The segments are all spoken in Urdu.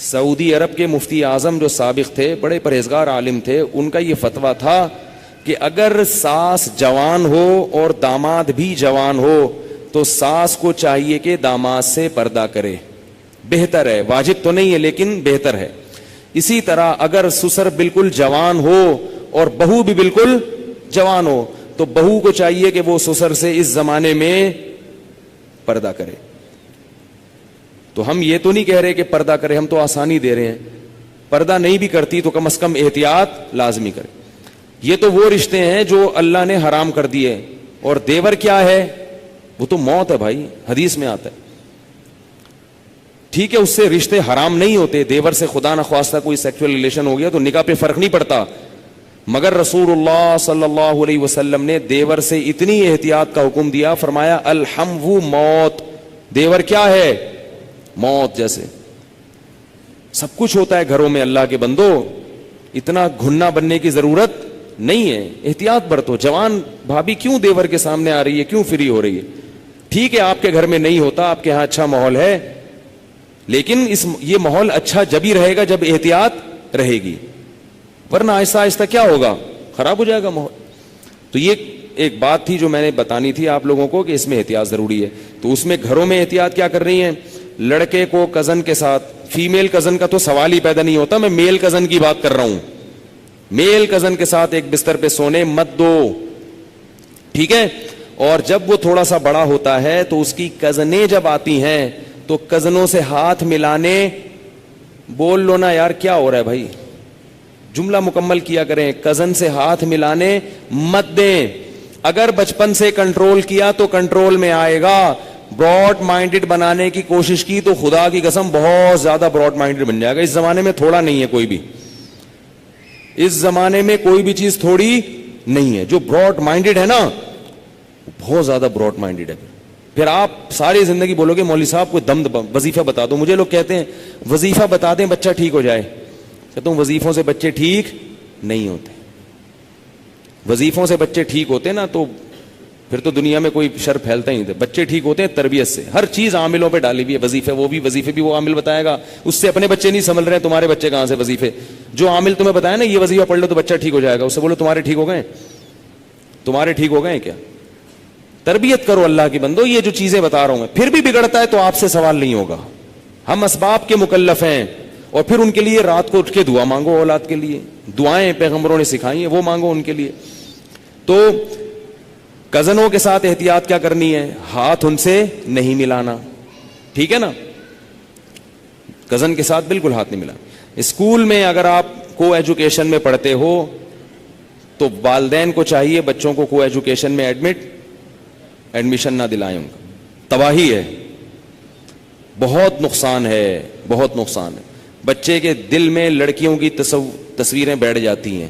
سعودی عرب کے مفتی اعظم جو سابق تھے، بڑے پرہیزگار عالم تھے، ان کا یہ فتویٰ تھا کہ اگر ساس جوان ہو اور داماد بھی جوان ہو تو ساس کو چاہیے کہ داماد سے پردہ کرے، بہتر ہے، واجب تو نہیں ہے لیکن بہتر ہے. اسی طرح اگر سسر بالکل جوان ہو اور بہو بھی بالکل جوان ہو تو بہو کو چاہیے کہ وہ سسر سے اس زمانے میں پردہ کرے. تو ہم یہ تو نہیں کہہ رہے کہ پردہ کرے، ہم تو آسانی دے رہے ہیں. پردہ نہیں بھی کرتی تو کم از کم احتیاط لازمی کرے. یہ تو وہ رشتے ہیں جو اللہ نے حرام کر دیے. اور دیور کیا ہے؟ وہ تو موت ہے بھائی، حدیث میں آتا ہے. ٹھیک ہے اس سے رشتے حرام نہیں ہوتے، دیور سے خدا نخواستہ کوئی سیکسول ریلیشن ہو گیا تو نکاح پہ فرق نہیں پڑتا، مگر رسول اللہ صلی اللہ علیہ وسلم نے دیور سے اتنی احتیاط کا حکم دیا، فرمایا الحمو موت. دیور کیا ہے؟ موت. جیسے سب کچھ ہوتا ہے گھروں میں اللہ کے بندو، اتنا گھننا بننے کی ضرورت نہیں ہے، احتیاط برتو. جوان بھابھی کیوں دیور کے سامنے آ رہی ہے، کیوں فری ہو رہی ہے؟ ٹھیک ہے آپ کے گھر میں نہیں ہوتا، آپ کے ہاں اچھا ماحول ہے، لیکن یہ ماحول اچھا جب ہی رہے گا جب احتیاط رہے گی، ورنہ آہستہ آہستہ کیا ہوگا، خراب ہو جائے گا ماحول. تو یہ ایک بات تھی جو میں نے بتانی تھی آپ لوگوں کو کہ اس میں احتیاط ضروری ہے. تو اس میں گھروں میں احتیاط کیا کر رہی ہیں؟ لڑکے کو کزن کے ساتھ، فیمیل کزن کا تو سوال ہی پیدا نہیں ہوتا، میں میل کزن کی بات کر رہا ہوں. میل کزن کے ساتھ ایک بستر پہ سونے مت دو، ٹھیک ہے. اور جب وہ تھوڑا سا بڑا ہوتا ہے تو اس کی کزنیں جب آتی ہیں تو کزنوں سے ہاتھ ملانے، بول لو نا یار کیا ہو رہا ہے بھائی، جملہ مکمل کیا کریں. کزن سے ہاتھ ملانے مت دیں. اگر بچپن سے کنٹرول کیا تو کنٹرول میں آئے گا. براڈ مائنڈڈ بنانے کی کوشش کی تو خدا کی قسم بہت زیادہ براڈ مائنڈڈ بن جائے گا. اس زمانے میں تھوڑا نہیں ہے کوئی بھی، اس زمانے میں کوئی بھی چیز تھوڑی نہیں ہے. جو براڈ مائنڈڈ ہے نا بہت زیادہ براڈ مائنڈڈ ہے. پھر آپ ساری زندگی بولو گے مولوی صاحب کوئی دم وظیفہ بتا دو. مجھے لوگ کہتے ہیں وظیفہ بتا دیں بچہ ٹھیک ہو جائے. کہتا ہوں وظیفوں سے بچے ٹھیک نہیں ہوتے. وظیفوں سے بچے ٹھیک ہوتے نا تو پھر تو دنیا میں کوئی شر پھیلتا ہی نہیں تھا. بچے ٹھیک ہوتے ہیں تربیت سے. ہر چیز عاملوں پہ ڈالی ہوئی ہے. وظیفے وظیفے بھی وہ عامل بتائے گا. اس سے اپنے بچے نہیں سنبھل رہے ہیں، تمہارے بچے کہاں سے وظیفے. جو عامل تمہیں بتایا نا یہ وظیفہ پڑھ لو تو بچہ ٹھیک ہو جائے گا، اس سے بولو تمہارے ٹھیک ہو گئے، تمہارے ٹھیک ہو گئے کیا؟ تربیت کرو اللہ کی بندو. یہ جو چیزیں بتا رہا ہوں میں پھر بھی بگڑتا ہے تو آپ سے سوال نہیں ہوگا. ہم اسباب کے مکلف ہیں. اور پھر ان کے لیے رات کو اٹھ کے دعا مانگو، اولاد کے لیے دعائیں پیغمبروں نے سکھائی ہیں وہ مانگو ان کے لیے. تو کزنوں کے ساتھ احتیاط کیا کرنی ہے؟ ہاتھ ان سے نہیں ملانا، ٹھیک ہے نا. کزن کے ساتھ بالکل ہاتھ نہیں ملانا. اسکول میں اگر آپ کو ایجوکیشن میں پڑھتے ہو تو والدین کو چاہیے بچوں کو کو ایجوکیشن میں ایڈمیشن نہ دلائیں. ان کا تباہی ہے، بہت نقصان ہے، بہت نقصان ہے. بچے کے دل میں لڑکیوں کی تصویریں بیٹھ جاتی ہیں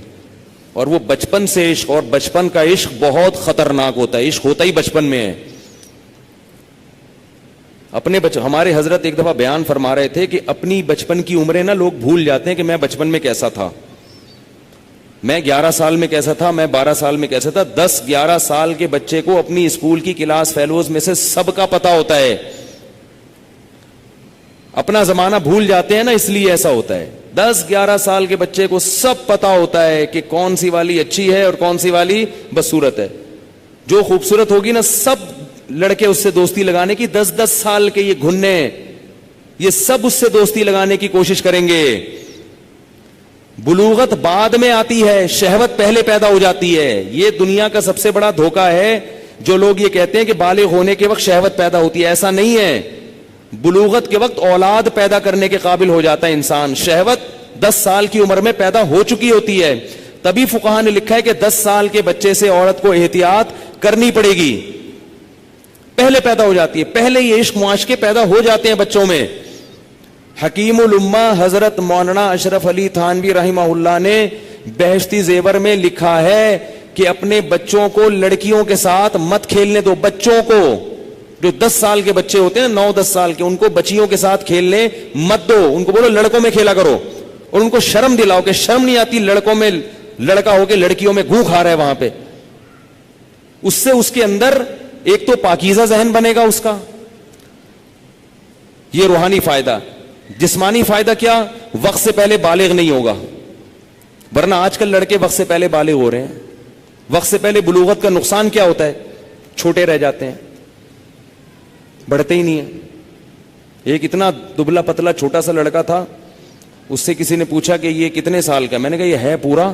اور وہ بچپن سے عشق، اور بچپن کا عشق بہت خطرناک ہوتا ہے. عشق ہوتا ہی بچپن میں ہے. اپنے ہمارے حضرت ایک دفعہ بیان فرما رہے تھے کہ اپنی بچپن کی عمریں نا لوگ بھول جاتے ہیں کہ میں بچپن میں کیسا تھا، میں 11 سال میں کیسا تھا، میں 12 سال میں کیسا تھا. 10-11 سال کے بچے کو اپنی اسکول کی کلاس فیلوز میں سے سب کا پتا ہوتا ہے. اپنا زمانہ بھول جاتے ہیں نا اس لیے ایسا ہوتا ہے. 10-11 سال کے بچے کو سب پتا ہوتا ہے کہ کون سی والی اچھی ہے اور کون سی والی بدصورت ہے. جو خوبصورت ہوگی نا سب لڑکے اس سے دوستی لگانے کی، 10-10 سال کے یہ گھننے یہ سب اس سے دوستی لگانے کی کوشش کریں گے. بلوغت بعد میں آتی ہے، شہوت پہلے پیدا ہو جاتی ہے. یہ دنیا کا سب سے بڑا دھوکہ ہے جو لوگ یہ کہتے ہیں کہ بالغ ہونے کے وقت شہوت پیدا ہوتی ہے. ایسا نہیں ہے. بلوغت کے وقت اولاد پیدا کرنے کے قابل ہو جاتا ہے انسان. شہوت 10 سال کی عمر میں پیدا ہو چکی ہوتی ہے. تبھی فقہا نے لکھا ہے کہ 10 سال کے بچے سے عورت کو احتیاط کرنی پڑے گی. پہلے پیدا ہو جاتی ہے، پہلے یہ عشق معاشقے پیدا ہو جاتے ہیں بچوں میں. حکیم الامہ حضرت مولانا اشرف علی تھانوی رحمہ اللہ نے بہشتی زیور میں لکھا ہے کہ اپنے بچوں کو لڑکیوں کے ساتھ مت کھیلنے دو. بچوں کو جو 10 سال کے بچے ہوتے ہیں 9-10 سال کے، ان کو بچیوں کے ساتھ کھیلنے مت دو. ان کو بولو لڑکوں میں کھیلا کرو اور ان کو شرم دلاؤ کہ شرم نہیں آتی لڑکوں میں لڑکا ہو کے لڑکیوں میں گھو کھا رہا ہے وہاں پہ. اس سے اس کے اندر ایک تو پاکیزہ ذہن بنے گا اس کا، یہ روحانی فائدہ. جسمانی فائدہ کیا؟ وقت سے پہلے بالغ نہیں ہوگا، ورنہ آج کل لڑکے وقت سے پہلے بالغ ہو رہے ہیں. وقت سے پہلے بلوغت کا نقصان کیا ہوتا ہے؟ چھوٹے رہ جاتے ہیں، بڑھتے ہی نہیں ہیں. ایک اتنا دبلا پتلا چھوٹا سا لڑکا تھا، اس سے کسی نے پوچھا کہ یہ کتنے سال کا؟ میں نے کہا یہ ہے پورا،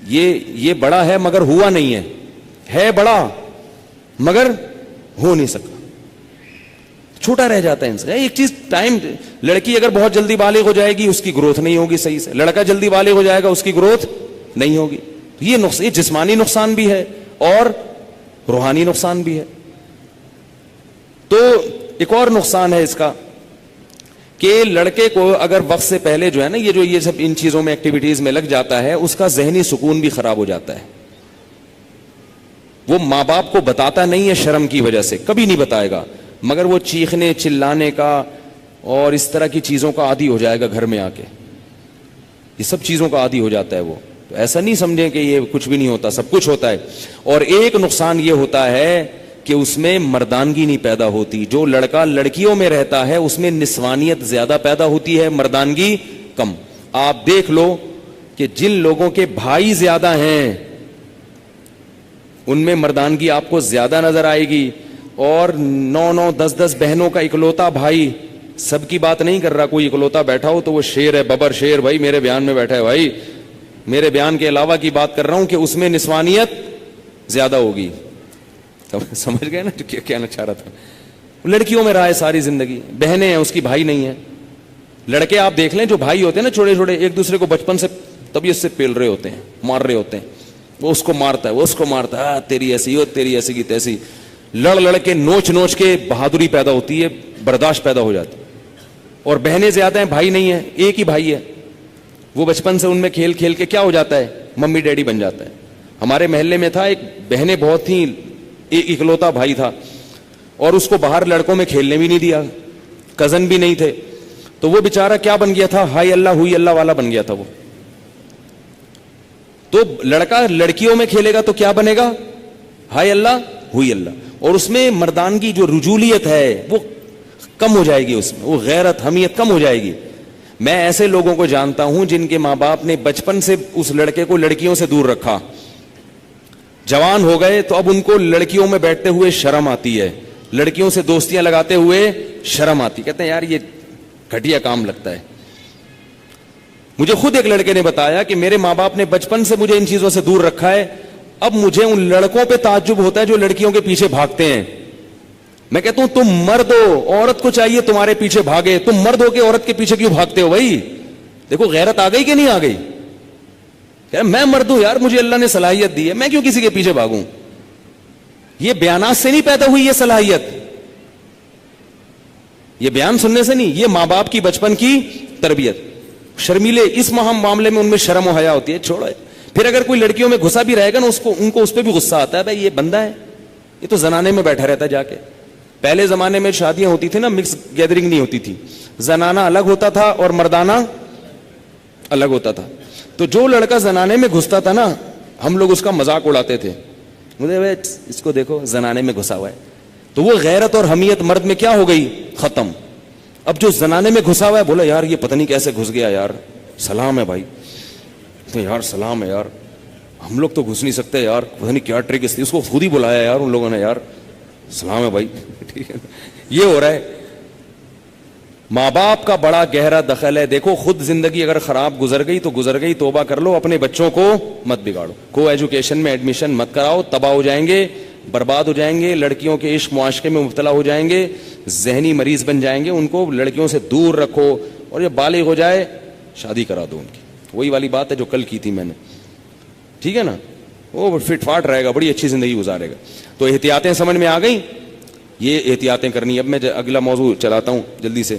یہ بڑا ہے مگر ہوا نہیں ہے بڑا مگر ہو نہیں سکا، چھوٹا رہ جاتا ہے انسان. ایک چیز ٹائم، لڑکی اگر بہت جلدی بالغ ہو جائے گی اس کی گروتھ نہیں ہوگی صحیح سے، لڑکا جلدی بالغ ہو جائے گا اس کی گروتھ نہیں ہوگی. یہ جسمانی نقصان بھی ہے اور روحانی نقصان بھی ہے. تو ایک اور نقصان ہے اس کا کہ لڑکے کو اگر وقت سے پہلے جو ہے نا یہ سب ان چیزوں میں ایکٹیویٹیز میں لگ جاتا ہے، اس کا ذہنی سکون بھی خراب ہو جاتا ہے. وہ ماں باپ کو بتاتا نہیں ہے شرم کی وجہ سے، کبھی نہیں بتائے گا، مگر وہ چیخنے چلانے کا اور اس طرح کی چیزوں کا عادی ہو جائے گا گھر میں آ کے. یہ سب چیزوں کا عادی ہو جاتا ہے وہ. تو ایسا نہیں سمجھیں کہ یہ کچھ بھی نہیں ہوتا، سب کچھ ہوتا ہے. اور ایک نقصان یہ ہوتا ہے کہ اس میں مردانگی نہیں پیدا ہوتی. جو لڑکا لڑکیوں میں رہتا ہے اس میں نسوانیت زیادہ پیدا ہوتی ہے، مردانگی کم. آپ دیکھ لو کہ جن لوگوں کے بھائی زیادہ ہیں ان میں مردانگی آپ کو زیادہ نظر آئے گی. اور 9 10 بہنوں کا اکلوتا بھائی، سب کی بات نہیں کر رہا، کوئی اکلوتا بیٹھا ہو تو وہ شیر ہے، ببر شیر بھائی میرے بیان میں بیٹھا ہے، بھائی میرے بیان کے علاوہ کی بات کر رہا ہوں کہ اس میں نسوانیت زیادہ ہوگی. سمجھ گئے نا کیا کہنا چاہ رہا تھا؟ لڑکیوں میں رہا ہے ساری زندگی، بہنیں ہیں اس کی، بھائی نہیں ہے. لڑکے آپ دیکھ لیں جو بھائی ہوتے ہیں نا چھوٹے چھوٹے، ایک دوسرے کو بچپن سے طبیعت سے پیل رہے ہوتے ہیں، مار رہے ہوتے ہیں. وہ اس کو مارتا ہے، وہ اس کو مارتا ہے، تیری ایسی ہو، تیری ایسی کی تیسی، لڑ کے نوچ کے بہادری پیدا ہوتی ہے، برداشت پیدا ہو جاتی. اور بہنیں زیادہ ہیں، بھائی نہیں ہے، ایک ہی بھائی ہے. وہ بچپن سے ان میں کھیل کھیل کے کیا ہو جاتا ہے؟ ممی ڈیڈی بن جاتا ہے. ہمارے محلے میں تھا ایک، بہنیں بہت تھیں، ایک اکلوتا بھائی تھا، اور اس کو باہر لڑکوں میں کھیلنے بھی نہیں دیا، کزن بھی نہیں تھے. تو وہ بیچارہ کیا بن گیا تھا؟ ہائی اللہ ہوئی اللہ والا بن گیا تھا وہ. تو لڑکا لڑکیوں میں کھیلے گا تو کیا بنے گا؟ ہائی اللہ ہوئی اللہ. اور اس میں مردانگی جو رجولیت ہے وہ کم ہو جائے گی، اس میں وہ غیرت حمیت کم ہو جائے گی. میں ایسے لوگوں کو جانتا ہوں جن کے ماں باپ نے بچپن سے اس لڑکے کو لڑکیوں سے دور رکھا، جوان ہو گئے تو اب ان کو لڑکیوں میں بیٹھتے ہوئے شرم آتی ہے، لڑکیوں سے دوستیاں لگاتے ہوئے شرم آتی. کہتے ہیں یار یہ گھٹیا کام لگتا ہے. مجھے خود ایک لڑکے نے بتایا کہ میرے ماں باپ نے بچپن سے مجھے ان چیزوں سے دور رکھا ہے، اب مجھے ان لڑکوں پہ تعجب ہوتا ہے جو لڑکیوں کے پیچھے بھاگتے ہیں. میں کہتا ہوں تم مرد ہو، عورت کو چاہیے تمہارے پیچھے بھاگے، تم مرد ہو کے عورت کے پیچھے کیوں بھاگتے ہو؟ بھائی دیکھو غیرت آ گئی کہ نہیں آ گئی؟ میں مرد ہوں یار، مجھے اللہ نے صلاحیت دی ہے، میں کیوں کسی کے پیچھے بھاگوں؟ یہ بیانات سے نہیں پیدا ہوئی یہ صلاحیت، یہ بیان سننے سے نہیں، یہ ماں باپ کی بچپن کی تربیت. شرمیلے اس معاملے میں ان میں شرم و حیا ہوتی ہے، چھوڑو. پھر اگر کوئی لڑکیوں میں گھسا بھی رہے گا نا ان کو اس پہ بھی غصہ آتا ہے، بھائی یہ بندہ ہے، یہ تو زنانے میں بیٹھا رہتا ہے جا کے. پہلے زمانے میں شادیاں ہوتی تھی نا، مکس گیدرنگ نہیں ہوتی تھی، زنانہ الگ ہوتا تھا اور مردانہ الگ ہوتا تھا. تو جو لڑکا زنانے میں گھستا تھا نا، ہم لوگ اس کا مذاق اڑاتے تھے، مجھے اس کو دیکھو زنانے میں گھسا ہوا ہے. تو وہ غیرت اور حمیت مرد میں کیا ہو گئی؟ ختم. اب جو زنانے میں گھسا ہوا ہے بولا یار یہ پتہ نہیں کیسے گھس گیا یار، سلام ہے بھائی، تو یار سلام ہے یار، ہم لوگ تو گھس نہیں سکتے یار، پتہ نہیں کیا ٹرک اس کو خود ہی بلایا یار ان لوگوں نے، یار سلام ہے بھائی. ٹھیک ہے، یہ ہو رہا ہے. ماں باپ کا بڑا گہرا دخل ہے. دیکھو خود زندگی اگر خراب گزر گئی تو گزر گئی، توبہ کر لو، اپنے بچوں کو مت بگاڑو. کو ایجوکیشن میں ایڈمیشن مت کراؤ، تباہ ہو جائیں گے، برباد ہو جائیں گے، لڑکیوں کے عشق معاشقے میں مبتلا ہو جائیں گے، ذہنی مریض بن جائیں گے. ان کو لڑکیوں سے دور رکھو، اور جب بالغ ہو جائے شادی کرا دو ان کی. وہی والی بات ہے جو کل کی تھی میں نے، ٹھیک ہے نا، وہ فٹ فاٹ رہے گا، بڑی اچھی زندگی گزارے گا. تو احتیاطیں سمجھ میں آ گئیں، یہ احتیاطیں کرنی. اب میں اگلا موضوع چلاتا ہوں جلدی سے.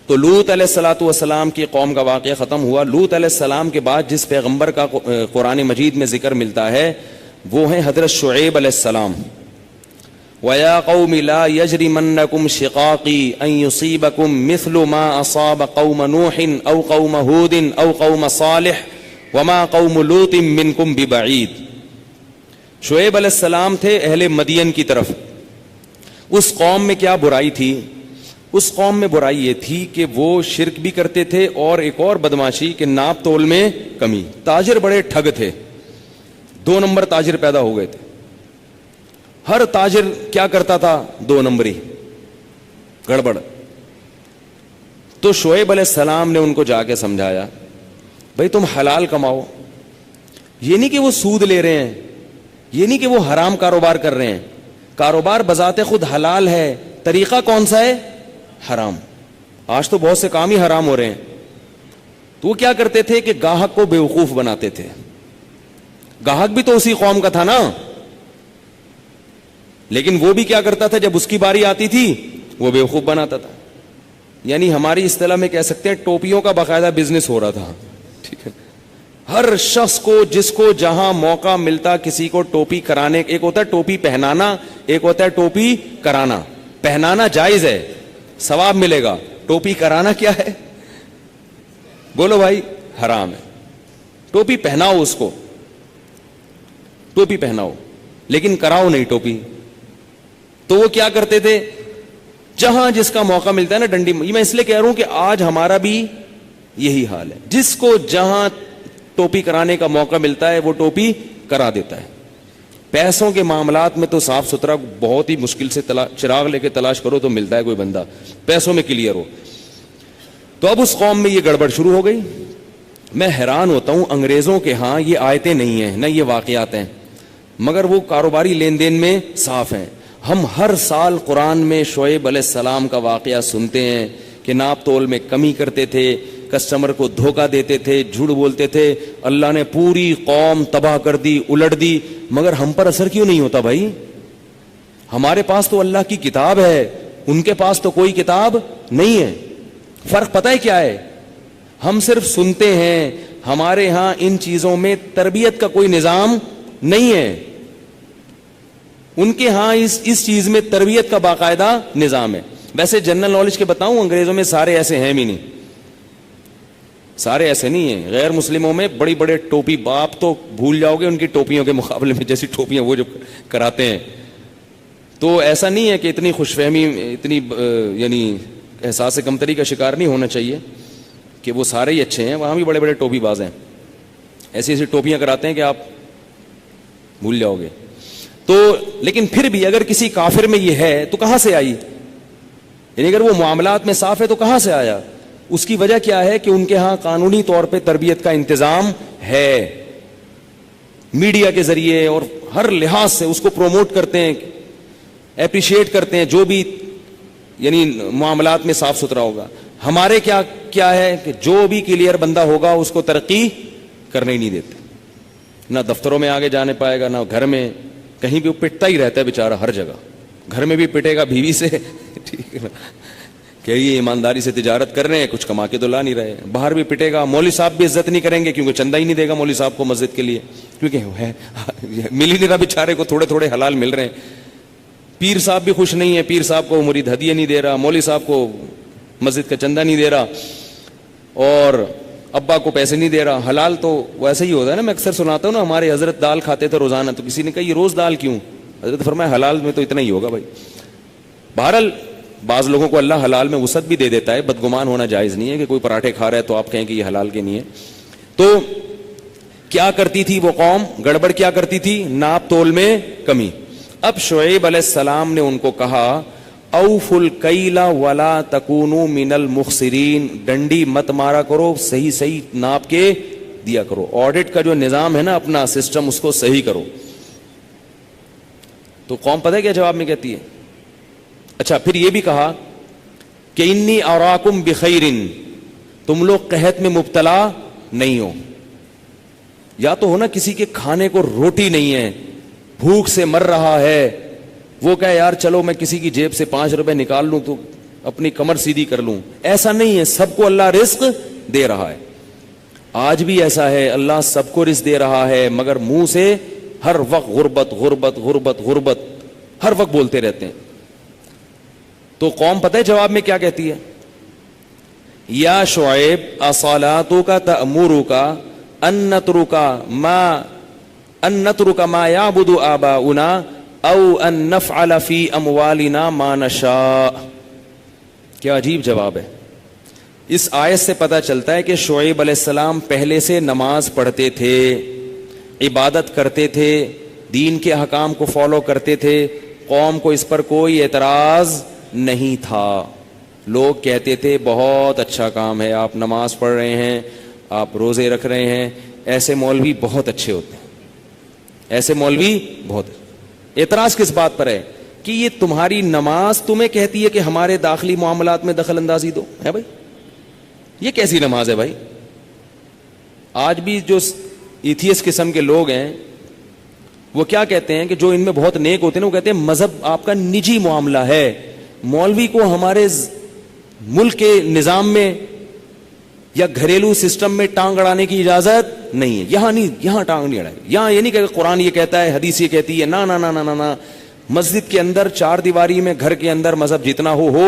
تو لوط علیہ الصلوۃ والسلام کی قوم کا واقعہ ختم ہوا. لوط علیہ السلام کے بعد جس پیغمبر کا قرآن مجید میں ذکر ملتا ہے وہ ہیں حضرت شعیب علیہ السلام. وَيَا قَوْمِ لَا يَجْرِمَنَّكُمْ شِقَاقِي أَن يُصِيبَكُمْ مِثْلُ مَا أَصَابَ قَوْمَ نُوحٍ أَوْ قَوْمَ هُودٍ أَوْ قَوْمَ صَالِحٍ وَمَا قَوْمُ لُوطٍ مِّنكُمْ بِبَعِيدٍ. شعیب علیہ السلام تھے اہل مدین کی طرف. اس قوم میں کیا برائی تھی اس قوم میں برائی یہ تھی کہ وہ شرک بھی کرتے تھے اور ایک اور بدماشی کہ ناپ تول میں کمی. تاجر بڑے ٹھگ تھے, 2 نمبر تاجر پیدا ہو گئے تھے. ہر تاجر کیا کرتا تھا؟ 2 نمبری, گڑبڑ. تو شعیب علیہ السلام نے ان کو جا کے سمجھایا, بھائی تم حلال کماؤ. یہ نہیں کہ وہ سود لے رہے ہیں, یہ نہیں کہ وہ حرام کاروبار کر رہے ہیں. کاروبار بذات خود حلال ہے, طریقہ کون سا ہے؟ حرام. آج تو بہت سے کام ہی حرام ہو رہے ہیں. تو وہ کیا کرتے تھے کہ گاہک کو بیوقوف بناتے تھے. گاہک بھی تو اسی قوم کا تھا نا, لیکن وہ بھی کیا کرتا تھا, جب اس کی باری آتی تھی وہ بیوقوف بناتا تھا. یعنی ہماری اصطلاح میں کہہ سکتے ہیں ٹوپیوں کا باقاعدہ بزنس ہو رہا تھا. ٹھیک ہے, ہر شخص کو جس کو جہاں موقع ملتا کسی کو ٹوپی کرانے. ایک ہوتا ہے ٹوپی پہنانا, ایک ہوتا ہے ٹوپی کرانا. پہنانا جائز ہے, ثواب ملے گا. ٹوپی کرانا کیا ہے؟ بولو بھائی, حرام ہے. ٹوپی پہناؤ اس کو, ٹوپی پہناؤ, لیکن کراؤ نہیں ٹوپی. تو وہ کیا کرتے تھے, جہاں جس کا موقع ملتا ہے نا ڈنڈی. میں اس لیے کہہ رہا ہوں کہ آج ہمارا بھی یہی حال ہے, جس کو جہاں ٹوپی کرانے کا موقع ملتا ہے وہ ٹوپی کرا دیتا ہے. پیسوں کے معاملات میں تو صاف ستھرا بہت ہی مشکل سے چراغ لے کے تلاش کرو تو ملتا ہے کوئی بندہ پیسوں میں کلیئر ہو. تو اب اس قوم میں یہ گڑبڑ شروع ہو گئی. میں حیران ہوتا ہوں, انگریزوں کے ہاں یہ آیتیں نہیں ہیں, نہ یہ واقعات ہیں, مگر وہ کاروباری لین دین میں صاف ہیں. ہم ہر سال قرآن میں شعیب علیہ السلام کا واقعہ سنتے ہیں کہ ناپ تول میں کمی کرتے تھے, کسٹمر کو دھوکہ دیتے تھے, جھوٹ بولتے تھے. اللہ نے پوری قوم تباہ کر دی, الٹ دی, مگر ہم پر اثر کیوں نہیں ہوتا بھائی؟ ہمارے پاس تو اللہ کی کتاب ہے, ان کے پاس تو کوئی کتاب نہیں ہے. فرق پتہ ہے کیا ہے؟ ہم صرف سنتے ہیں. ہمارے ہاں ان چیزوں میں تربیت کا کوئی نظام نہیں ہے. ان کے ہاں اس چیز میں تربیت کا باقاعدہ نظام ہے. ویسے جنرل نالج کے بتاؤں, انگریزوں میں سارے ایسے ہیں بھی نہیں, سارے ایسے نہیں ہیں. غیر مسلموں میں بڑی بڑے ٹوپی, باپ تو بھول جاؤ گے ان کی ٹوپیوں کے مقابلے میں جیسی ٹوپیاں وہ جو کراتے ہیں. تو ایسا نہیں ہے کہ اتنی خوش فہمی, اتنی یعنی احساس کمتری کا شکار نہیں ہونا چاہیے کہ وہ سارے ہی اچھے ہیں. وہاں بھی بڑے بڑے ٹوپی باز ہیں, ایسی ایسی ٹوپیاں کراتے ہیں کہ آپ بھول جاؤ گے. تو لیکن پھر بھی اگر کسی کافر میں یہ ہے تو کہاں سے آئی؟ یعنی اگر وہ معاملات میں صاف ہے تو کہاں سے آیا؟ اس کی وجہ کیا ہے کہ ان کے ہاں قانونی طور پہ تربیت کا انتظام ہے. میڈیا کے ذریعے اور ہر لحاظ سے اس کو پروموٹ کرتے ہیں, اپریشیٹ کرتے ہیں جو بھی یعنی معاملات میں صاف ستھرا ہوگا. ہمارے کیا ہے کہ جو بھی کلیئر بندہ ہوگا اس کو ترقی کرنے ہی نہیں دیتے. نہ دفتروں میں آگے جانے پائے گا, نہ گھر میں, کہیں بھی وہ پٹتا ہی رہتا ہے بیچارہ ہر جگہ. گھر میں بھی پٹے گا بیوی سے, ٹھیک ہے نا, کہ یہ ایمانداری سے تجارت کر رہے ہیں, کچھ کما کے تو لا نہیں رہے. باہر بھی پٹے گا. مولوی صاحب بھی عزت نہیں کریں گے کیونکہ چندہ ہی نہیں دے گا مولوی صاحب کو مسجد کے لیے, کیونکہ ہے مل ہی نہیں رہا بیچارے کو, تھوڑے تھوڑے حلال مل رہے ہیں. پیر صاحب بھی خوش نہیں ہے, پیر صاحب کو مرید ہدیہ نہیں دے رہا, مولوی صاحب کو مسجد کا چندہ نہیں دے رہا, اور ابا کو پیسے نہیں دے رہا. حلال تو ویسے ہی ہوتا ہے نا. میں اکثر سناتا ہوں نا, ہمارے حضرت دال کھاتے تھے روزانہ, تو کسی نے کہا یہ روز دال کیوں؟ حضرت فرمایا حلال میں تو اتنا ہی ہوگا بھائی. بہرحال بعض لوگوں کو اللہ حلال میں وسعت بھی دے دیتا ہے, بدگمان ہونا جائز نہیں ہے کہ کوئی پراٹھے کھا رہا ہے تو آپ کہیں کہ یہ حلال کے نہیں ہے. تو کیا کرتی تھی وہ قوم, گڑبڑ کیا کرتی تھی, ناپ تول میں کمی. اب شعیب علیہ السلام نے ان کو کہا اوف الکیل ولا تکونوا من المخسرین, ڈنڈی مت مارا کرو, صحیح صحیح ناپ کے دیا کرو. آڈٹ کا جو نظام ہے نا اپنا سسٹم, اس کو صحیح کرو. تو قوم پتہ ہے کیا جواب میں کہتی ہے؟ اچھا پھر یہ بھی کہا کہ انی اراکم بخیر, تم لوگ قحط میں مبتلا نہیں ہو. یا تو ہو نا کسی کے کھانے کو روٹی نہیں ہے, بھوک سے مر رہا ہے, وہ کہے یار چلو میں کسی کی جیب سے 5 روپے نکال لوں تو اپنی کمر سیدھی کر لوں. ایسا نہیں ہے, سب کو اللہ رزق دے رہا ہے. آج بھی ایسا ہے, اللہ سب کو رزق دے رہا ہے, مگر منہ سے ہر وقت غربت غربت غربت غربت ہر وقت بولتے رہتے ہیں. تو قوم پتہ ہے جواب میں کیا کہتی ہے؟ یا شعیب اصلاتک تأمرک ان نترک ما یعبد آباؤنا او ان نفعل فی اموالنا ما نشاء. کیا عجیب جواب ہے. اس آیت سے پتہ چلتا ہے کہ شعیب علیہ السلام پہلے سے نماز پڑھتے تھے, عبادت کرتے تھے, دین کے احکام کو فالو کرتے تھے, قوم کو اس پر کوئی اعتراض نہیں تھا. لوگ کہتے تھے بہت اچھا کام ہے, آپ نماز پڑھ رہے ہیں, آپ روزے رکھ رہے ہیں, ایسے مولوی بہت اچھے ہوتے ہیں, ایسے مولوی بہت. اعتراض کس بات پر ہے؟ کہ یہ تمہاری نماز تمہیں کہتی ہے کہ ہمارے داخلی معاملات میں دخل اندازی دو. ہے بھائی, یہ کیسی نماز ہے بھائی؟ آج بھی جو ایتھیس قسم کے لوگ ہیں وہ کیا کہتے ہیں کہ جو ان میں بہت نیک ہوتے ہیں وہ کہتے ہیں مذہب آپ کا نجی معاملہ ہے, مولوی کو ہمارے ملک کے نظام میں یا گھریلو سسٹم میں ٹانگ اڑانے کی اجازت نہیں ہے. یہاں نہیں, یہاں ٹانگ نہیں اڑائے, یہاں یہ نہیں کہ قرآن یہ کہتا ہے, حدیث یہ کہتی ہے, نا نا نا نا نا. مسجد کے اندر چار دیواری میں, گھر کے اندر مذہب جتنا ہو,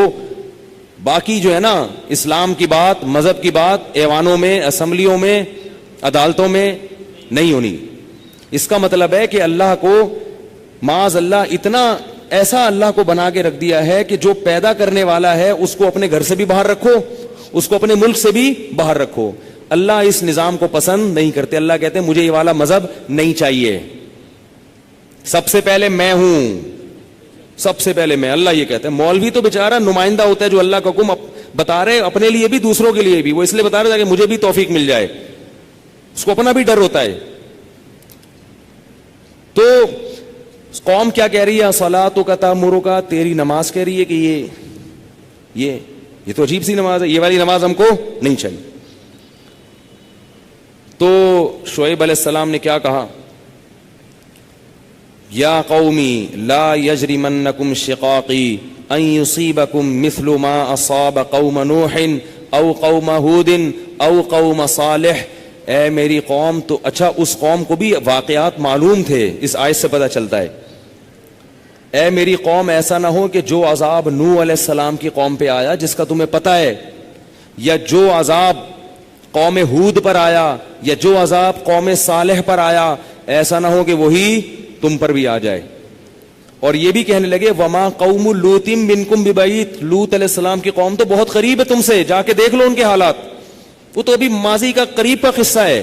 باقی جو ہے نا اسلام کی بات, مذہب کی بات ایوانوں میں, اسمبلیوں میں, عدالتوں میں نہیں ہونی. اس کا مطلب ہے کہ اللہ کو معاذ اللہ اتنا ایسا اللہ کو بنا کے رکھ دیا ہے کہ جو پیدا کرنے والا ہے اس کو اپنے گھر سے بھی باہر رکھو, اس کو اپنے ملک سے بھی باہر رکھو. اللہ اس نظام کو پسند نہیں کرتے. اللہ کہتے ہیں مجھے یہ والا مذہب نہیں چاہیے, سب سے پہلے میں ہوں, سب سے پہلے میں. اللہ یہ کہتے ہیں. مولوی تو بیچارہ نمائندہ ہوتا ہے جو اللہ کا حکم بتا رہے اپنے لیے بھی دوسروں کے لیے بھی, وہ اس لیے بتا رہے تاکہ مجھے بھی توفیق مل جائے, اس کو اپنا بھی ڈر ہوتا ہے. تو قوم کیا کہہ رہی ہے؟ صلاتک تأمرک, تیری نماز کہہ رہی ہے کہ یہ تو عجیب سی نماز ہے, یہ والی نماز ہم کو نہیں چاہیے. تو شعیب علیہ السلام نے کیا کہا؟ یا قومی لا یجرمنکم شقاقی ان یصیبکم مثل ما اصاب قوم نوح او قوم ہود او قوم صالح. اے میری قوم, تو اچھا اس قوم کو بھی واقعات معلوم تھے, اس آیت سے پتہ چلتا ہے. اے میری قوم, ایسا نہ ہو کہ جو عذاب نوح علیہ السلام کی قوم پہ آیا جس کا تمہیں پتہ ہے, یا جو عذاب قوم ہود پر آیا, یا جو عذاب قوم صالح پر آیا, ایسا نہ ہو کہ وہی تم پر بھی آ جائے. اور یہ بھی کہنے لگے وما قوم لوط منکم ببعید, لوط علیہ السلام کی قوم تو بہت قریب ہے تم سے, جا کے دیکھ لو ان کے حالات, وہ تو ابھی ماضی کا قریب کا قصہ ہے.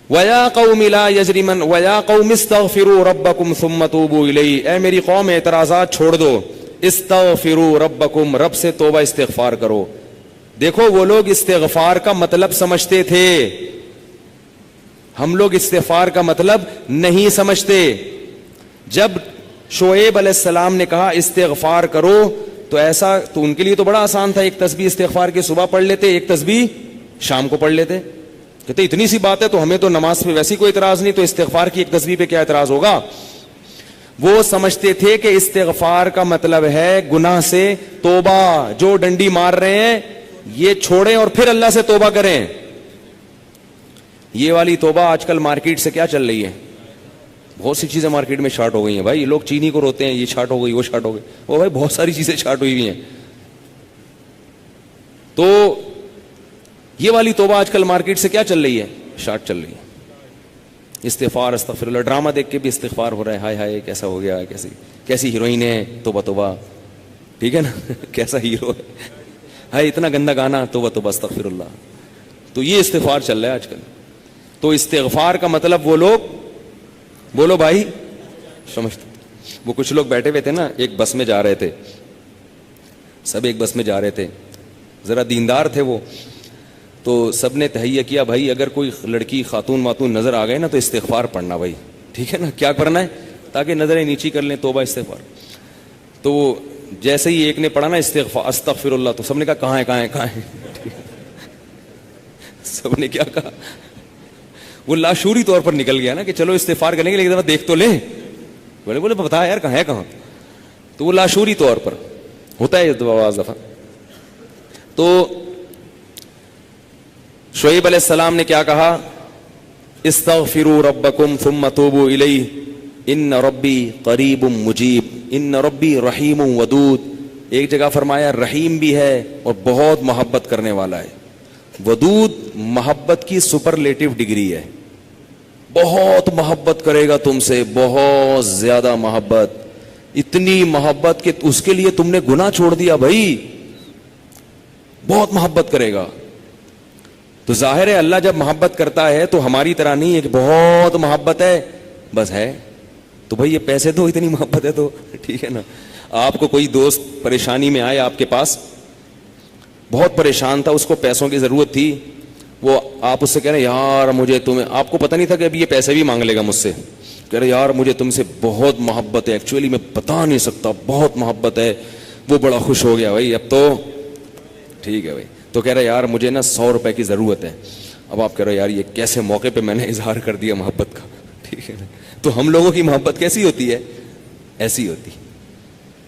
وَيَا قَوْمِ لَا يَجْرِمَنْ وَيَا قَوْمِ اسْتَغْفِرُوا رَبَّكُمْ ثُمَّ تُوبُوا إِلَيْهِ. اے میری قوم اعتراضات چھوڑ دو, استغفروا ربکم, رب سے توبہ استغفار کرو. دیکھو وہ لوگ استغفار کا مطلب سمجھتے تھے, ہم لوگ استغفار کا مطلب نہیں سمجھتے. جب شعیب علیہ السلام نے کہا استغفار کرو تو ایسا تو ان کے لیے تو بڑا آسان تھا, ایک تسبیح استغفار کے صبح پڑھ لیتے, ایک تسبیح شام کو پڑھ لیتے. کہتے اتنی سی بات ہے تو ہمیں تو نماز پہ ویسی کوئی اعتراض نہیں, تو استغفار کی ایک تسبیح پہ کیا اعتراض ہوگا. وہ سمجھتے تھے کہ استغفار کا مطلب ہے گناہ سے توبہ, جو ڈنڈی مار رہے ہیں یہ چھوڑیں اور پھر اللہ سے توبہ کریں. یہ والی توبہ آج کل مارکیٹ سے کیا چل رہی ہے, بہت سی چیزیں مارکیٹ میں شارٹ ہو گئی ہیں بھائی. لوگ چینی کو روتے ہیں, یہ شارٹ ہو گئی, وہ شارٹ ہو گئی, وہ بھائی بہت ساری چیزیں شارٹ ہوئی ہوئی ہیں. تو یہ والی توبہ آج کل مارکیٹ سے کیا چل رہی ہے, شارٹ چل رہی ہے. استغفار استغفر اللہ, ڈرامہ دیکھ کے بھی استغفار ہو رہا ہے, ہائے ہائے کیسا ہو گیا, کیسی ہیروئن ہے, توبہ توبہ, ٹھیک ہے نا, کیسا ہیرو ہے, ہائے اتنا گندا گانا, توبہ توبہ استغفر اللہ. تو یہ استغفار چل رہا ہے آج کل. تو استغفار کا مطلب وہ لوگ, بولو بھائی سمجھتے. وہ کچھ لوگ بیٹھے ہوئے تھے نا, ایک بس میں جا رہے تھے, سب ایک بس میں جا رہے تھے, ذرا دیندار تھے وہ, تو سب نے تہیہ کیا بھائی اگر کوئی لڑکی خاتون واتون نظر آ گئے نا تو استغفار پڑھنا بھائی, ٹھیک ہے نا, کیا کرنا ہے تاکہ نظریں نیچی کر لیں, توبہ استغفار. تو وہ جیسے ہی ایک نے پڑھا نا استغفار استغفر اللہ, تو سب نے کہا کہاں ہے کہاں ہے کہاں ہے, سب نے کیا کہا, وہ لاشعوری طور پر نکل گیا نا کہ چلو استغفار کریں گے لیکن دیکھ تو لیں, بولے بتا یار کہاں ہے کہاں. تو وہ لاشعوری طور پر ہوتا ہے بعض دفعہ. تو شعیب علیہ السلام نے کیا کہا, استغفروا ربکم ثم توبوا الیہ ان ربی قریب مجیب ان ربی رحیم ودود. ایک جگہ فرمایا رحیم بھی ہے اور بہت محبت کرنے والا ہے. ودود محبت کی سپرلیٹو ڈگری ہے, بہت محبت کرے گا تم سے, بہت زیادہ محبت. اتنی محبت کہ اس کے لیے تم نے گناہ چھوڑ دیا بھائی, بہت محبت کرے گا. تو ظاہر ہے اللہ جب محبت کرتا ہے تو ہماری طرح نہیں ہے کہ بہت محبت ہے بس ہے, تو بھائی یہ پیسے دو, اتنی محبت ہے تو ٹھیک ہے نا. آپ کو کوئی دوست پریشانی میں آئے آپ کے پاس, بہت پریشان تھا, اس کو پیسوں کی ضرورت تھی, وہ آپ اس سے کہہ رہے یار مجھے تمہیں, آپ کو پتہ نہیں تھا کہ ابھی یہ پیسے بھی مانگ لے گا مجھ سے, کہہ رہے یار مجھے تم سے بہت محبت ہے, ایکچولی میں بتا نہیں سکتا, بہت محبت ہے. وہ بڑا خوش ہو گیا, بھائی اب تو ٹھیک ہے بھائی. تو کہہ رہے یار مجھے نا 100 روپے کی ضرورت ہے. اب آپ کہہ رہے یار یہ کیسے موقع پہ میں نے اظہار کر دیا محبت کا, ٹھیک ہے نا. تو ہم لوگوں کی محبت کیسی ہوتی ہے, ایسی ہوتی.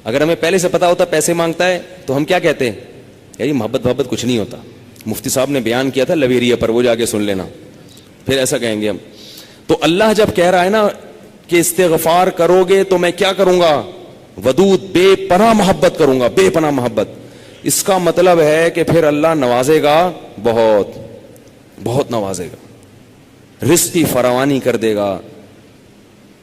اگر ہمیں پہلے سے پتا ہوتا پیسے مانگتا ہے تو ہم کیا کہتے ہیں, یار محبت کچھ نہیں ہوتا. مفتی صاحب نے بیان کیا تھا لویریہ پر, وہ جا کے سن لینا, پھر ایسا کہیں گے ہم. تو اللہ جب کہہ رہا ہے نا کہ استغفار کرو گے تو میں کیا کروں گا, ودود بے پناہ محبت کروں گا, بے پناہ محبت. اس کا مطلب ہے کہ پھر اللہ نوازے گا, بہت بہت نوازے گا, رزق کی فراوانی کر دے گا,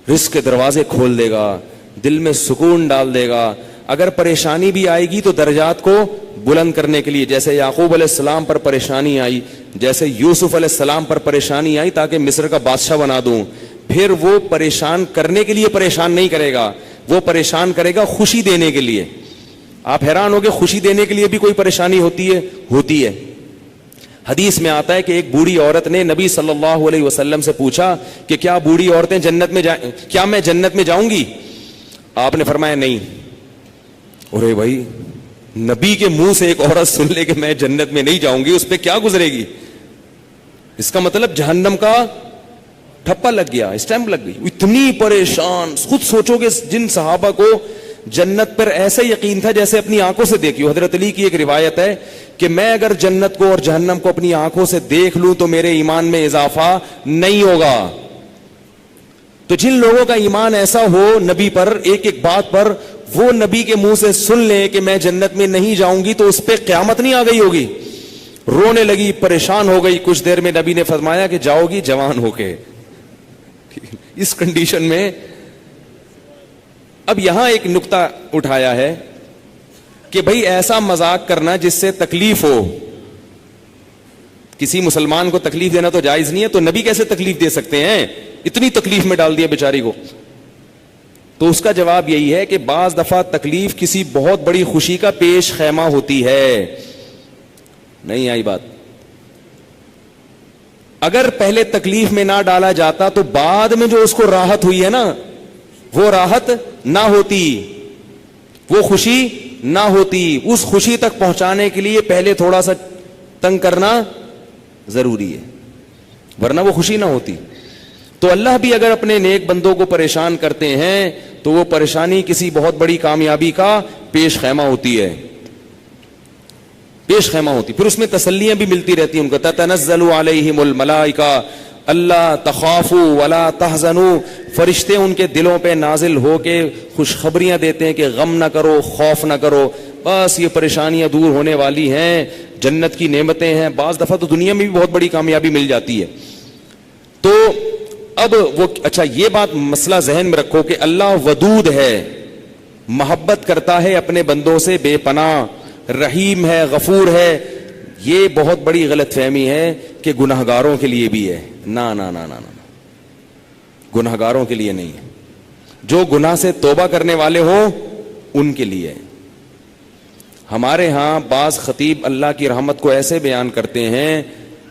رزق کے دروازے کھول دے گا, دل میں سکون ڈال دے گا. اگر پریشانی بھی آئے گی تو درجات کو بلند کرنے کے لیے, جیسے یعقوب علیہ السلام پر پریشانی آئی, جیسے یوسف علیہ السلام پر پریشانی آئی تاکہ مصر کا بادشاہ بنا دوں, پھر وہ پریشان کرنے کے لیے پریشان نہیں کرے گا, وہ پریشان کرے گا خوشی دینے کے لیے. آپ حیران ہو گے خوشی دینے کے لیے بھی کوئی پریشانی ہوتی ہے, ہوتی ہے. حدیث میں آتا ہے کہ ایک بوڑھی عورت نے نبی صلی اللہ علیہ وسلم سے پوچھا کہ کیا بوڑھی عورتیں جنت میں کیا میں جنت میں جاؤں گی؟ آپ نے فرمایا نہیں. ارے بھائی, نبی کے منہ سے ایک عورت سن لے کہ میں جنت میں نہیں جاؤں گی, اس پہ کیا گزرے گی؟ اس کا مطلب جہنم کا ٹھپا لگ گیا, اسٹیمپ لگ گئی. اتنی پریشان, خود سوچو کہ جن صحابہ کو جنت پر ایسا یقین تھا جیسے اپنی آنکھوں سے دیکھی. حضرت علی کی ایک روایت ہے کہ میں اگر جنت کو اور جہنم کو اپنی آنکھوں سے دیکھ لوں تو میرے ایمان میں اضافہ نہیں ہوگا. تو جن لوگوں کا ایمان ایسا ہو نبی پر, ایک ایک بات پر وہ نبی کے منہ سے سن لیں کہ میں جنت میں نہیں جاؤں گی, تو اس پہ قیامت نہیں آ گئی ہوگی. رونے لگی, پریشان ہو گئی. کچھ دیر میں نبی نے فرمایا کہ جاؤ گی جوان ہو کے. اس کنڈیشن میں اب یہاں ایک نقطہ اٹھایا ہے کہ بھئی ایسا مذاق کرنا جس سے تکلیف ہو, کسی مسلمان کو تکلیف دینا تو جائز نہیں ہے, تو نبی کیسے تکلیف دے سکتے ہیں؟ اتنی تکلیف میں ڈال دیا بیچاری کو. تو اس کا جواب یہی ہے کہ بعض دفعہ تکلیف کسی بہت بڑی خوشی کا پیش خیمہ ہوتی ہے. نہیں آئی بات؟ اگر پہلے تکلیف میں نہ ڈالا جاتا تو بعد میں جو اس کو راحت ہوئی ہے نا, وہ راحت نہ ہوتی, وہ خوشی نہ ہوتی. اس خوشی تک پہنچانے کے لیے پہلے تھوڑا سا تنگ کرنا ضروری ہے, ورنہ وہ خوشی نہ ہوتی. تو اللہ بھی اگر اپنے نیک بندوں کو پریشان کرتے ہیں تو وہ پریشانی کسی بہت بڑی کامیابی کا پیش خیمہ ہوتی ہے, پیش خیمہ ہوتی. پھر اس میں تسلیاں بھی ملتی رہتی ہیں ان کو. تتنزل علیہم الملائکہ اللہ تخافوا ولا تحزنوا, فرشتے ان کے دلوں پہ نازل ہو کے خوشخبریاں دیتے ہیں کہ غم نہ کرو, خوف نہ کرو, بس یہ پریشانیاں دور ہونے والی ہیں, جنت کی نعمتیں ہیں. بعض دفعہ تو دنیا میں بھی بہت بڑی کامیابی مل جاتی ہے. تو اب وہ اچھا یہ بات مسئلہ ذہن میں رکھو کہ اللہ ودود ہے, محبت کرتا ہے اپنے بندوں سے بے پناہ, رحیم ہے, غفور ہے. یہ بہت بڑی غلط فہمی ہے کہ گناہگاروں کے لیے بھی ہے. نا نا نا نا نا, گناہگاروں کے لیے نہیں ہے. جو گناہ سے توبہ کرنے والے ہوں ان کے لیے. ہمارے ہاں بعض خطیب اللہ کی رحمت کو ایسے بیان کرتے ہیں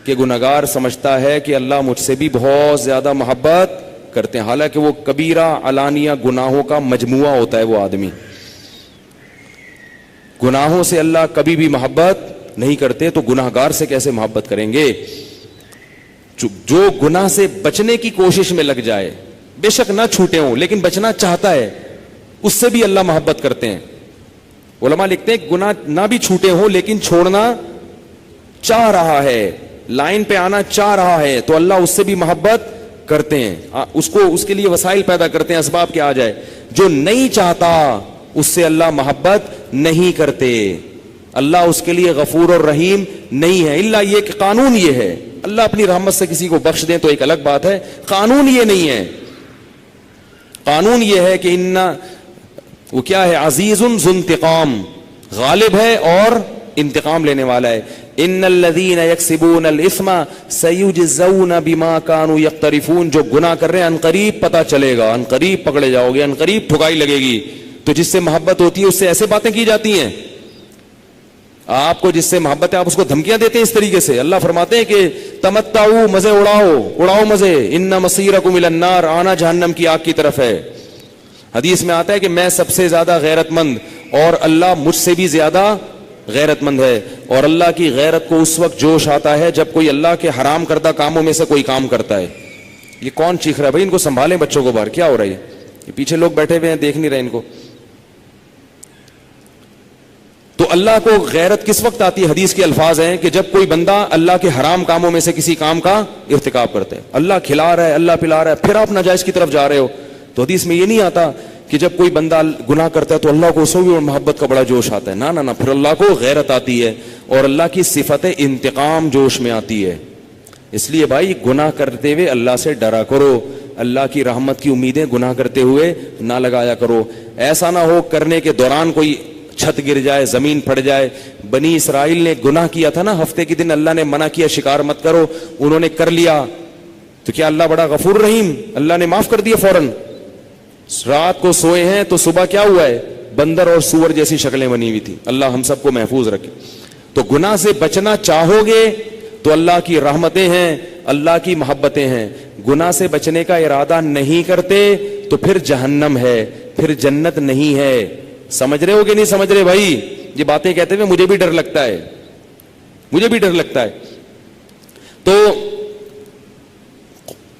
کہ گناہگار سمجھتا ہے کہ اللہ مجھ سے بھی بہت زیادہ محبت کرتے ہیں, حالانکہ وہ کبیرہ علانیہ گناہوں کا مجموعہ ہوتا ہے. وہ آدمی گناہوں سے اللہ کبھی بھی محبت نہیں کرتے, تو گناہگار سے کیسے محبت کریں گے؟ جو گناہ سے بچنے کی کوشش میں لگ جائے, بے شک نہ چھوٹے ہوں لیکن بچنا چاہتا ہے, اس سے بھی اللہ محبت کرتے ہیں. علماء لکھتے ہیں گناہ نہ بھی چھوٹے ہوں لیکن چھوڑنا چاہ رہا ہے, لائن پہ آنا چاہ رہا ہے, تو اللہ اس سے بھی محبت کرتے ہیں. اس کے لیے وسائل پیدا کرتے ہیں, اسباب کے آ جائے. جو نہیں چاہتا اس سے اللہ محبت نہیں کرتے. اللہ اس کے لیے غفور اور رحیم نہیں ہے. الا یہ کہ قانون یہ ہے, اللہ اپنی رحمت سے کسی کو بخش دیں تو ایک الگ بات ہے, قانون یہ نہیں ہے. قانون یہ ہے کہ وہ کیا ہے؟ عزیزن ذو انتقام، غالب ہے اور انتقام لینے والا ہے. ان الذین یکسبون الاثم سیجزون بما کانوا یقترفون، جو گناہ کر رہے ہیں عنقریب پتہ چلے گا، عنقریب پکڑے جاؤ گے، عنقریب ٹھکائی لگے گی. تو جس سے محبت ہوتی ہے اس سے ایسے باتیں کی جاتی ہیں. آپ کو جس سے محبت ہے آپ اس کو دھمکیاں دیتے ہیں اس طریقے سے. اللہ فرماتے ہیں کہ تمتعوا، مزے اڑاؤ مزے، ان مصیرکم الی النار، آنا جہنم کی آگ کی طرف ہے. حدیث میں آتا ہے کہ میں سب سے زیادہ غیرت مند اور اللہ مجھ سے بھی زیادہ غیرت مند ہے. اور اللہ کی غیرت کو اس وقت جوش آتا ہے جب کوئی اللہ کے حرام کردہ کاموں میں سے کوئی کام کرتا ہے. یہ کون چیخ رہا ہے بھائی؟ ان کو سنبھالیں بچوں کو باہر، کیا ہو رہا ہے؟ یہ پیچھے لوگ بیٹھے ہوئے ہیں دیکھ نہیں رہے ان کو. تو اللہ کو غیرت کس وقت آتی ہے؟ حدیث کے الفاظ ہیں کہ جب کوئی بندہ اللہ کے حرام کاموں میں سے کسی کام کا ارتکاب کرتا ہے. اللہ کھلا رہا ہے، اللہ پلا رہا ہے، پھر آپ ناجائز کی طرف جا رہے ہو. تو حدیث میں یہ نہیں آتا کہ جب کوئی بندہ گناہ کرتا ہے تو اللہ کو اسے بھی محبت کا بڑا جوش آتا ہے. نہ، پھر اللہ کو غیرت آتی ہے اور اللہ کی صفت انتقام جوش میں آتی ہے. اس لیے بھائی گناہ کرتے ہوئے اللہ سے ڈرا کرو، اللہ کی رحمت کی امیدیں گناہ کرتے ہوئے نہ لگایا کرو. ایسا نہ ہو کرنے کے دوران کوئی چھت گر جائے، زمین پھٹ جائے. بنی اسرائیل نے گناہ کیا تھا نا، ہفتے کے دن اللہ نے منع کیا شکار مت کرو، انہوں نے کر لیا تو کیا اللہ بڑا غفور رحیم؟ اللہ نے معاف کر دیا فوراً. رات کو سوئے ہیں تو صبح کیا ہوا ہے؟ بندر اور سور جیسی شکلیں بنی ہوئی تھی. اللہ ہم سب کو محفوظ رکھے. تو گناہ سے بچنا چاہو گے تو اللہ کی رحمتیں ہیں، اللہ کی محبتیں ہیں. گناہ سے بچنے کا ارادہ نہیں کرتے تو پھر جہنم ہے، پھر جنت نہیں ہے. سمجھ رہے ہو کہ نہیں سمجھ رہے بھائی؟ یہ باتیں کہتے ہوئے مجھے بھی ڈر لگتا ہے، مجھے بھی ڈر لگتا ہے. تو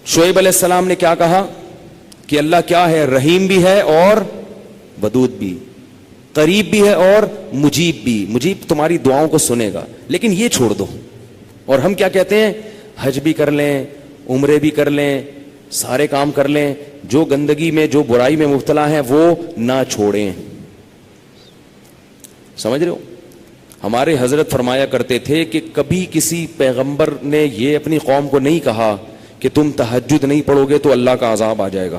شعیب علیہ السلام نے کیا کہا کہ اللہ کیا ہے؟ رحیم بھی ہے اور ودود بھی، قریب بھی ہے اور مجیب بھی. مجیب تمہاری دعاؤں کو سنے گا، لیکن یہ چھوڑ دو. اور ہم کیا کہتے ہیں؟ حج بھی کر لیں، عمرے بھی کر لیں، سارے کام کر لیں، جو گندگی میں جو برائی میں مبتلا ہیں وہ نہ چھوڑیں. سمجھ رہے ہو؟ ہمارے حضرت فرمایا کرتے تھے کہ کبھی کسی پیغمبر نے یہ اپنی قوم کو نہیں کہا کہ تم تہجد نہیں پڑھو گے تو اللہ کا عذاب آ جائے گا،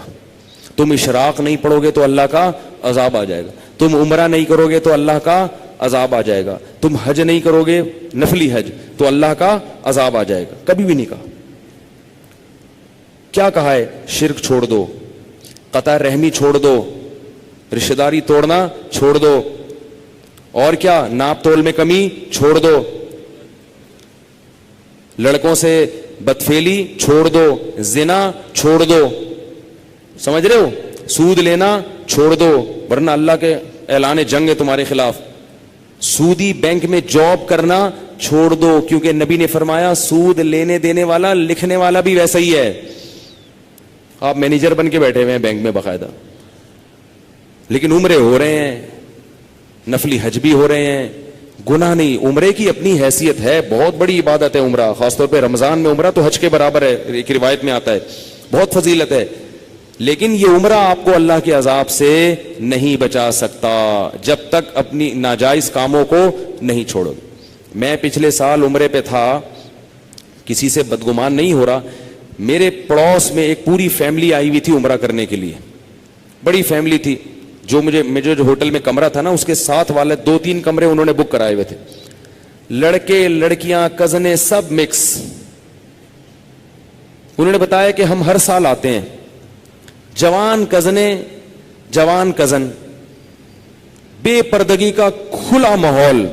تم اشراق نہیں پڑھو گے تو اللہ کا عذاب آ جائے گا، تم عمرہ نہیں کرو گے تو اللہ کا عذاب آ جائے گا، تم حج نہیں کرو گے نفلی حج تو اللہ کا عذاب آ جائے گا. کبھی بھی نہیں کہا. کیا کہا ہے؟ شرک چھوڑ دو، قطع رحمی چھوڑ دو، رشتہ داری توڑنا چھوڑ دو، اور کیا؟ ناپ تول میں کمی چھوڑ دو، لڑکوں سے بدفعلی چھوڑ دو، زنا چھوڑ دو. سمجھ رہے ہو؟ سود لینا چھوڑ دو، ورنہ اللہ کے اعلان جنگ ہے تمہارے خلاف. سودی بینک میں جاب کرنا چھوڑ دو، کیونکہ نبی نے فرمایا سود لینے دینے والا لکھنے والا بھی ویسا ہی ہے. آپ مینیجر بن کے بیٹھے ہوئے ہیں بینک میں باقاعدہ، لیکن عمرے ہو رہے ہیں، نفلی حج بھی ہو رہے ہیں. گناہ نہیں، عمرے کی اپنی حیثیت ہے، بہت بڑی عبادت ہے عمرہ، خاص طور پہ رمضان میں عمرہ تو حج کے برابر ہے، ایک روایت میں آتا ہے، بہت فضیلت ہے. لیکن یہ عمرہ آپ کو اللہ کے عذاب سے نہیں بچا سکتا جب تک اپنی ناجائز کاموں کو نہیں چھوڑو. میں پچھلے سال عمرے پہ تھا، کسی سے بدگمان نہیں ہو رہا. میرے پڑوس میں ایک پوری فیملی آئی ہوئی تھی عمرہ کرنے کے لیے، بڑی فیملی تھی. مجھے جو ہوٹل میں کمرہ تھا نا اس کے ساتھ والے 2-3 کمرے انہوں نے بک کرائے ہوئے تھے. لڑکے لڑکیاں کزنیں سب مکس. انہوں نے بتایا کہ ہم ہر سال آتے ہیں، جوان کزنیں، جوان کزن، بے پردگی کا کھلا ماحول،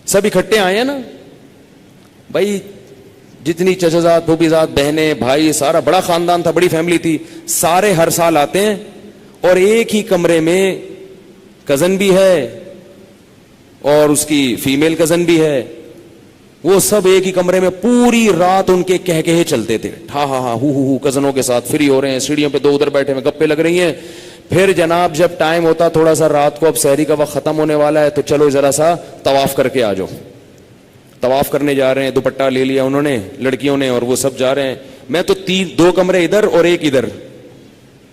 سب اکٹھے آئے ہیں نا بھائی. جتنی چچزاد پھوپھیزاد بہنیں بھائی سارا بڑا خاندان تھا، بڑی فیملی تھی. سارے ہر سال آتے ہیں اور ایک ہی کمرے میں کزن بھی ہے اور اس کی فیمیل کزن بھی ہے. وہ سب ایک ہی کمرے میں پوری رات ان کے کہے چلتے تھے، ہاں ہاں ہاں ہو کزنوں کے ساتھ فری ہو رہے ہیں، سیڑھیوں پہ 2 ادھر بیٹھے ہیں، گپے لگ رہی ہیں. پھر جناب جب ٹائم ہوتا تھوڑا سا رات کو، اب سحری کا وقت ختم ہونے والا ہے، تو چلو ذرا سا طواف کر کے آ جاؤ. طواف کرنے جا رہے ہیں، دوپٹہ لے لیا انہوں نے لڑکیوں نے اور وہ سب جا رہے ہیں. میں تو 2 کمرے ادھر اور ایک ادھر،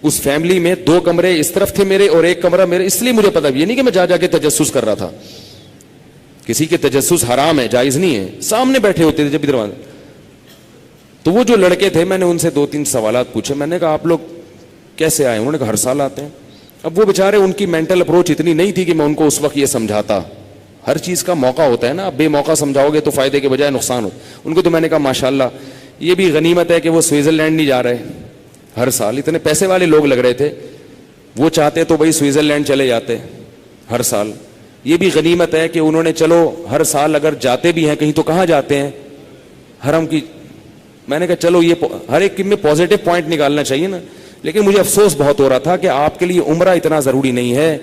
اس فیملی میں 2 کمرے اس طرف تھے میرے اور ایک کمرہ میرے. اس لیے مجھے پتا یہ نہیں کہ میں جا کے تجسس کر رہا تھا، کسی کے تجسس حرام ہے، جائز نہیں ہے. سامنے بیٹھے ہوتے تھے جب ادھر. تو وہ جو لڑکے تھے میں نے ان سے 2-3 سوالات پوچھے. میں نے کہا آپ لوگ کیسے آئے؟ انہوں نے کہا ہر سال آتے ہیں. اب وہ بیچارے, ان کی مینٹل اپروچ اتنی نہیں تھی کہ میں ان کو اس وقت یہ سمجھاتا. ہر چیز کا موقع ہوتا ہے نا, آپ بے موقع سمجھاؤ گے تو فائدے کے بجائے نقصان ہو. ان کو تو میں نے کہا ماشاءاللہ یہ بھی غنیمت ہے کہ وہ سوئٹزرلینڈ نہیں جا رہے ہر سال. اتنے پیسے والے لوگ لگ رہے تھے, وہ چاہتے تو بھائی سوئٹزرلینڈ چلے جاتے ہر سال. یہ بھی غنیمت ہے کہ انہوں نے چلو ہر سال اگر جاتے بھی ہیں کہیں تو کہاں جاتے ہیں, حرم کی. میں نے کہا چلو یہ ہر ایک میں پازیٹو پوائنٹ نکالنا چاہیے نا. لیکن مجھے افسوس بہت ہو رہا تھا کہ آپ کے لیے عمرہ اتنا ضروری نہیں ہے,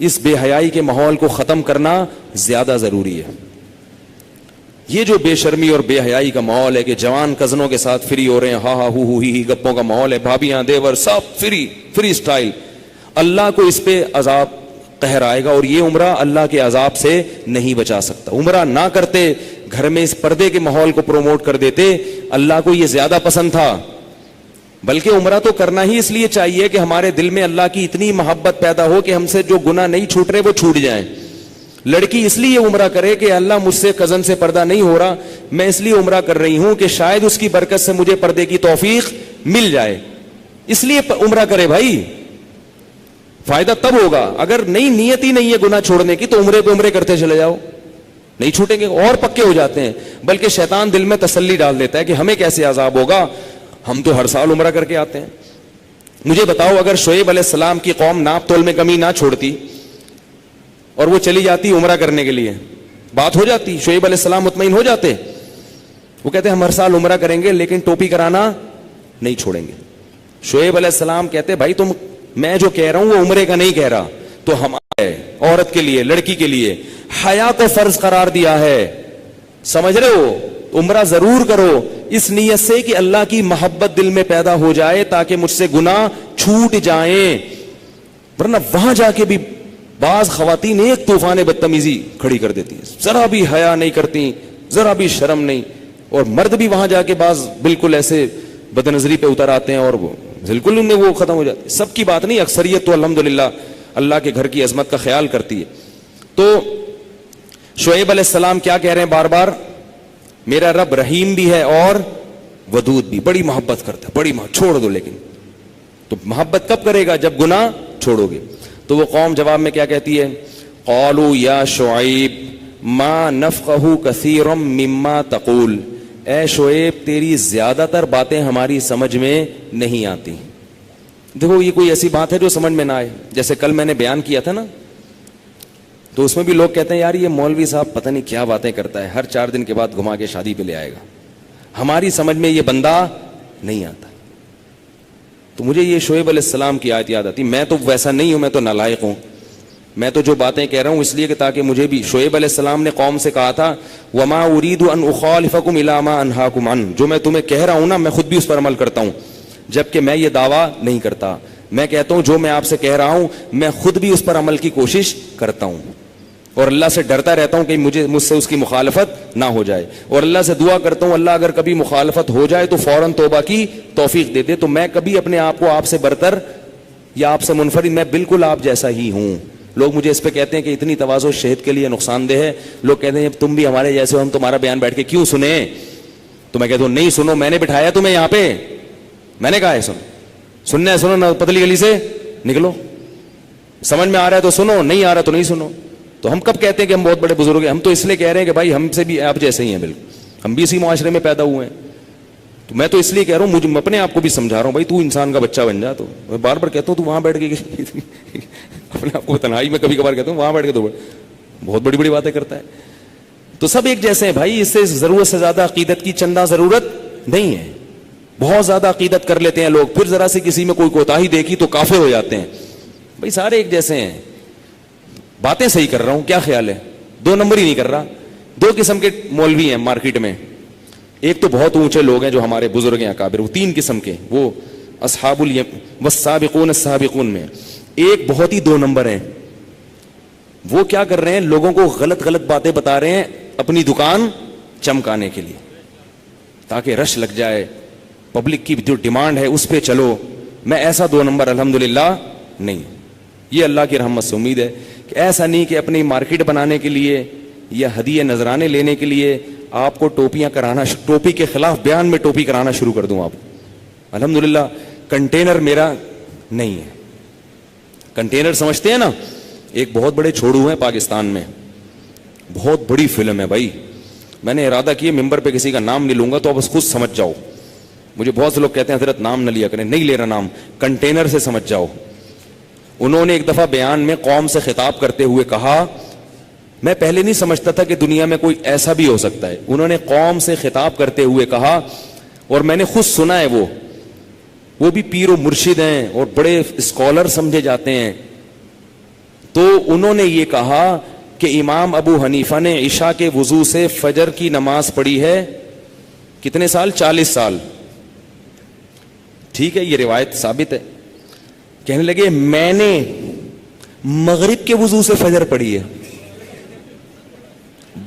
اس بے حیائی کے ماحول کو ختم کرنا زیادہ ضروری ہے. یہ جو بے شرمی اور بے حیائی کا ماحول ہے کہ جوان کزنوں کے ساتھ فری ہو رہے ہیں, ہا ہا ہو ہی گپوں کا ماحول ہے, بھابیاں دیور سب فری سٹائل, اللہ کو اس پہ عذاب قہر آئے گا. اور یہ عمرہ اللہ کے عذاب سے نہیں بچا سکتا. عمرہ نہ کرتے, گھر میں اس پردے کے ماحول کو پروموٹ کر دیتے, اللہ کو یہ زیادہ پسند تھا. بلکہ عمرہ تو کرنا ہی اس لیے چاہیے کہ ہمارے دل میں اللہ کی اتنی محبت پیدا ہو کہ ہم سے جو گناہ نہیں چھوٹ رہے وہ چھوٹ جائیں. لڑکی اس لیے عمرہ کرے کہ اللہ مجھ سے کزن سے پردہ نہیں ہو رہا, میں اس لیے عمرہ کر رہی ہوں کہ شاید اس کی برکت سے مجھے پردے کی توفیق مل جائے, اس لیے عمرہ کرے. بھائی فائدہ تب ہوگا. اگر نہیں نیت ہی نہیں ہے گناہ چھوڑنے کی تو عمرے پہ عمرے کرتے چلے جاؤ, نہیں چھوٹیں گے اور پکے ہو جاتے ہیں. بلکہ شیطان دل میں تسلی ڈال دیتا ہے کہ ہمیں کیسے عذاب ہوگا, ہم تو ہر سال عمرہ کر کے آتے ہیں. مجھے بتاؤ اگر شعیب علیہ السلام کی قوم ناپ تول میں کمی نہ چھوڑتی اور وہ چلی جاتی عمرہ کرنے کے لیے, بات ہو جاتی, شعیب علیہ السلام مطمئن ہو جاتے. وہ کہتے ہیں ہم ہر سال عمرہ کریں گے لیکن ٹوپی کرانا نہیں چھوڑیں گے. شعیب علیہ السلام کہتے بھائی تم, میں جو کہہ رہا ہوں وہ عمرے کا نہیں کہہ رہا, تو ہمارے عورت کے لیے, لڑکی کے لیے حیا کو فرض قرار دیا ہے. سمجھ رہے ہو, عمرہ ضرور کرو اس نیت سے کہ اللہ کی محبت دل میں پیدا ہو جائے تاکہ مجھ سے گناہ چھوٹ جائیں. ورنہ وہاں جا کے بھی بعض خواتین ایک طوفان بدتمیزی کھڑی کر دیتی ہیں, ذرا بھی حیا نہیں کرتی, ذرا بھی شرم نہیں. اور مرد بھی وہاں جا کے بعض بالکل ایسے بدنظری پہ اتر آتے ہیں اور وہ بالکل ان میں وہ ختم ہو جاتی. سب کی بات نہیں, اکثریت تو الحمدللہ اللہ کے گھر کی عظمت کا خیال کرتی ہے. تو شعیب علیہ السلام کیا کہہ رہے ہیں بار بار, میرا رب رحیم بھی ہے اور ودود بھی, بڑی محبت کرتا ہے, بڑی چھوڑ دو. لیکن تو محبت کب کرے گا, جب گناہ چھوڑو گے. تو وہ قوم جواب میں کیا کہتی ہے, قالوا یا شعیب ما نفقہ کثیرا مما تقول, اے شعیب تیری زیادہ تر باتیں ہماری سمجھ میں نہیں آتی. دیکھو یہ کوئی ایسی بات ہے جو سمجھ میں نہ آئے. جیسے کل میں نے بیان کیا تھا نا, تو اس میں بھی لوگ کہتے ہیں یار یہ مولوی صاحب پتہ نہیں کیا باتیں کرتا ہے, ہر 4 دن کے بعد گھما کے شادی پہ لے آئے گا, ہماری سمجھ میں یہ بندہ نہیں آتا. تو مجھے یہ شعیب علیہ السلام کی آیت یاد آتی. میں تو ویسا نہیں ہوں, میں تو نالائق ہوں. میں تو جو باتیں کہہ رہا ہوں اس لیے کہ تاکہ مجھے بھی, شعیب علیہ السلام نے قوم سے کہا تھا وما اريد ان اخالفكم الى ما انهاكم عنه, جو میں تمہیں کہہ رہا ہوں نا میں خود بھی اس پر عمل کرتا ہوں, جبکہ میں یہ دعویٰ نہیں کرتا. میں کہتا ہوں جو میں آپ سے کہہ رہا ہوں میں خود بھی اس پر عمل کی کوشش کرتا ہوں, اور اللہ سے ڈرتا رہتا ہوں کہ مجھ سے اس کی مخالفت نہ ہو جائے, اور اللہ سے دعا کرتا ہوں اللہ اگر کبھی مخالفت ہو جائے تو فوراً توبہ کی توفیق دے دے. تو میں کبھی اپنے آپ کو آپ سے برتر یا آپ سے منفرد, میں بالکل آپ جیسا ہی ہوں. لوگ مجھے اس پہ کہتے ہیں کہ اتنی تواضع شہد کے لیے نقصان دہ ہے. لوگ کہتے ہیں تم بھی ہمارے جیسے ہو, ہم تمہارا بیان بیٹھ کے کیوں سنیں. تو میں کہتا ہوں نہیں سنو, میں نے بٹھایا تمہیں یہاں پہ, میں نے کہا ہے سننا ہے سنو, نہ پتلی گلی سے نکلو. سمجھ میں آ رہا ہے تو سنو, نہیں آ رہا تو نہیں سنو. تو ہم کب کہتے ہیں کہ ہم بہت بڑے بزرگ ہیں, ہم تو اس لیے کہہ رہے ہیں کہ بھائی ہم سے بھی آپ جیسے ہی ہیں, بالکل ہم بھی اسی معاشرے میں پیدا ہوئے ہیں. تو میں تو اس لیے کہہ رہا ہوں, مجھے اپنے آپ کو بھی سمجھا رہا ہوں بھائی تو انسان کا بچہ بن جا. تو میں بار بار کہتا ہوں تو وہاں بیٹھ کے اپنے آپ کو تنہائی میں کبھی کبھار کہتا ہوں وہاں بیٹھ کے تو بہت بڑی بڑی باتیں کرتا ہے. تو سب ایک جیسے ہیں بھائی, اس سے ضرورت سے زیادہ عقیدت کی چندہ ضرورت نہیں ہے. بہت زیادہ عقیدت کر لیتے ہیں لوگ, پھر ذرا سے کسی میں کوئی کوتاہی دیکھی تو کافر ہو جاتے ہیں. بھائی سارے ایک جیسے ہیں, باتیں صحیح کر رہا ہوں, کیا خیال ہے, 2 نمبر ہی نہیں کر رہا. 2 قسم کے مولوی ہیں مارکیٹ میں. ایک تو بہت اونچے لوگ ہیں جو ہمارے بزرگ ہیں اکابر, وہ 3 قسم کے, وہ اصحاب والسابقون السابقون میں. ایک بہت ہی 2 نمبر ہیں, وہ کیا کر رہے ہیں, لوگوں کو غلط غلط باتیں بتا رہے ہیں اپنی دکان چمکانے کے لیے, تاکہ رش لگ جائے, پبلک کی جو ڈیمانڈ ہے اس پہ چلو. میں ایسا 2 نمبر الحمدللہ نہیں. یہ اللہ کی رحمت سے امید ہے کہ ایسا نہیں کہ اپنی مارکیٹ بنانے کے لیے یا ہدیے نذرانے لینے کے لیے آپ کو ٹوپیاں کرانا, ٹوپی کے خلاف بیان میں ٹوپی کرانا شروع کر دوں. آپ الحمدللہ کنٹینر میرا نہیں ہے. کنٹینر سمجھتے ہیں نا, ایک بہت بڑے چھوڑو ہیں پاکستان میں, بہت بڑی فلم ہے بھائی. میں نے ارادہ کیا ممبر پہ کسی کا نام نہیں لوں گا, تو آپ بس خود سمجھ جاؤ. مجھے بہت سے لوگ کہتے ہیں حضرت نام نہ لیا کریں, نہیں لے رہا نام, کنٹینر سے سمجھ جاؤ. انہوں نے ایک دفعہ بیان میں قوم سے خطاب کرتے ہوئے کہا, میں پہلے نہیں سمجھتا تھا کہ دنیا میں کوئی ایسا بھی ہو سکتا ہے. انہوں نے قوم سے خطاب کرتے ہوئے کہا, اور میں نے خود سنا ہے, وہ بھی پیر و مرشد ہیں اور بڑے اسکالر سمجھے جاتے ہیں. تو انہوں نے یہ کہا کہ امام ابو حنیفہ نے عشاء کے وضو سے فجر کی نماز پڑھی ہے کتنے سال؟ 40 سال. ٹھیک ہے, یہ روایت ثابت ہے. کہنے لگے میں نے مغرب کے وضو سے فجر پڑھی ہے,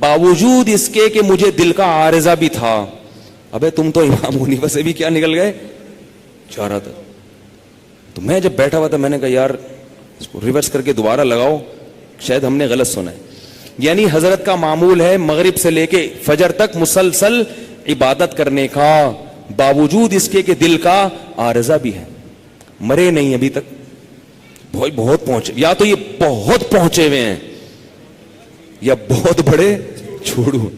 باوجود اس کے کہ مجھے دل کا عارضہ بھی تھا. ابے تم تو امام حنیفہ سے بھی کیا نکل گئے, چاہ رہا تھا. تو میں جب بیٹھا ہوا تھا میں نے کہا یار اس کو ریورس کر کے دوبارہ لگاؤ, شاید ہم نے غلط سنا ہے. یعنی حضرت کا معمول ہے مغرب سے لے کے فجر تک مسلسل عبادت کرنے کا, باوجود اس کے کہ دل کا عارضہ بھی ہے. مرے نہیں ابھی تک, بہت پہنچے, یا تو یہ بہت پہنچے ہوئے ہیں یا بہت بڑے چھوڑو,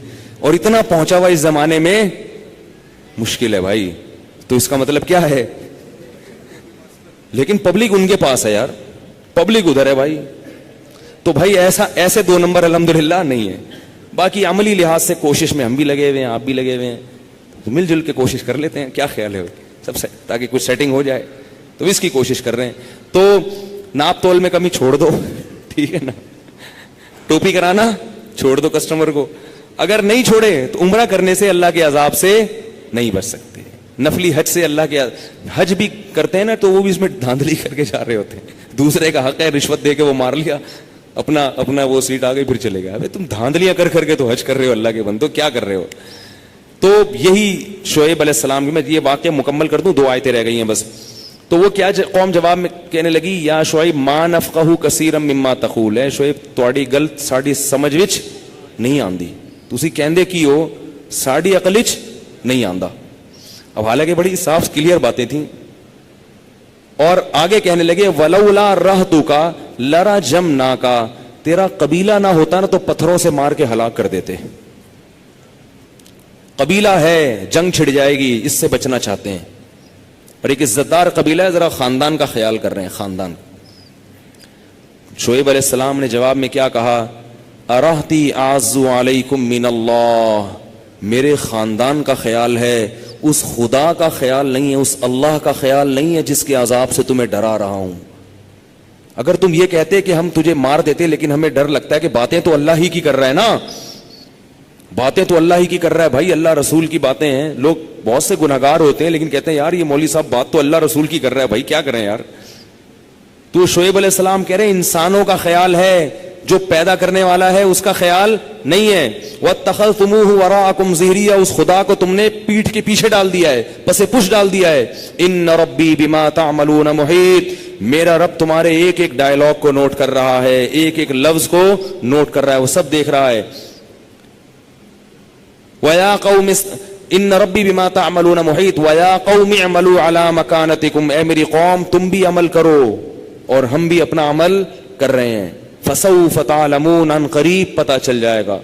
اور اتنا پہنچا ہوا اس زمانے میں مشکل ہے بھائی. تو اس کا مطلب کیا ہے؟ لیکن پبلک ان کے پاس ہے یار, پبلک ادھر ہے بھائی. تو بھائی ایسے 2 نمبر الحمدللہ نہیں ہے. باقی عملی لحاظ سے کوشش میں ہم بھی لگے ہوئے ہیں, آپ بھی لگے ہوئے ہیں, تو مل جل کے کوشش کر لیتے ہیں. کیا خیال ہے سب سے, تاکہ کچھ سیٹنگ ہو جائے, تو اس کی کوشش کر رہے ہیں. تو ناپ تول میں کمی چھوڑ دو, ٹھیک ہے نا, ٹوپی کرانا چھوڑ دو کسٹمر کو. اگر نہیں چھوڑے تو عمرہ کرنے سے اللہ کے عذاب سے نہیں بچ سکتے. نفلی حج سے اللہ کے حج بھی کرتے ہیں نا, تو وہ بھی اس میں دھاندلی کر کے جا رہے ہوتے ہیں. دوسرے کا حق ہے, رشوت دے کے وہ مار لیا, اپنا وہ سیٹ آ گئی, پھر چلے گیا. تم دھاندلیاں کر کے تو حج کر رہے ہو اللہ کے بندو, کیا کر رہے ہو؟ تو یہی شعیب علیہ السلام کی, میں یہ واقعہ مکمل کر دوں, 2 آیتیں رہ گئی ہیں بس. تو وہ کیا قوم جواب میں کہنے لگی, یا شعیب ما نفقہ کثیرا مما تقول, ہے شعیب تواڈی گل ساڈی سمجھ وچ نہیں آندی, تسی کہندے کی ہو ساڈی عقل وچ نہیں آندا. اب حالانکہ بڑی صاف کلیئر باتیں تھیں. اور آگے کہنے لگے ولولا رہتک لرجمناک, تیرا قبیلہ نہ ہوتا نا تو پتھروں سے مار کے ہلاک کر دیتے. قبیلہ ہے, جنگ چھڑ جائے گی, اس سے بچنا چاہتے ہیں. اور ایک عزت دار قبیلہ ہے, ذرا خاندان کا خیال کر رہے ہیں, خاندان. شعیب علیہ السلام نے جواب میں کیا کہا, ارہتی اعز علیکم من اللہ, میرے خاندان کا خیال ہے, اس خدا کا خیال نہیں ہے, اس اللہ کا خیال نہیں ہے جس کے عذاب سے تمہیں ڈرا رہا ہوں. اگر تم یہ کہتے کہ ہم تجھے مار دیتے, لیکن ہمیں ڈر لگتا ہے کہ باتیں تو اللہ ہی کی کر رہا ہے نا, باتیں تو اللہ ہی کی کر رہا ہے بھائی, اللہ رسول کی باتیں ہیں. لوگ بہت سے گناہگار ہوتے ہیں لیکن کہتے ہیں یار یہ مولوی صاحب بات تو اللہ رسول کی کر رہا ہے, بھائی کیا کریں یار. تو شعیب علیہ السلام کہہ رہے ہیں انسانوں کا خیال ہے, جو پیدا کرنے والا ہے اس کا خیال نہیں ہے. وَاتَّخَذْتُمُوهُ وَرَاءَكُمْ ظِهْرِيًّا, اس خدا کو تم نے پیٹھ کے پیچھے ڈال دیا ہے, پس پش ڈال دیا ہے. إِنَّ رَبِّي بِمَا تَعْمَلُونَ مُحِيطٌ, میرا رب تمہارے ایک ایک ڈائلاگ کو نوٹ کر رہا ہے, ایک ایک لفظ کو نوٹ کر رہا ہے, وہ سب دیکھ رہا ہے. وَيَا قَوْمِ إِنَّ رَبِّي بِمَا تَعْمَلُونَ مُحِيطٌ وَيَا قَوْمِ اعْمَلُوا عَلَى مَكَانَتِكُمْ, اے میری قوم تم بھی عمل کرو اور ہم بھی اپنا عمل کر رہے ہیں. فَسَوْفَ تَعْلَمُونَ, ان قریب پتہ چل جائے گا.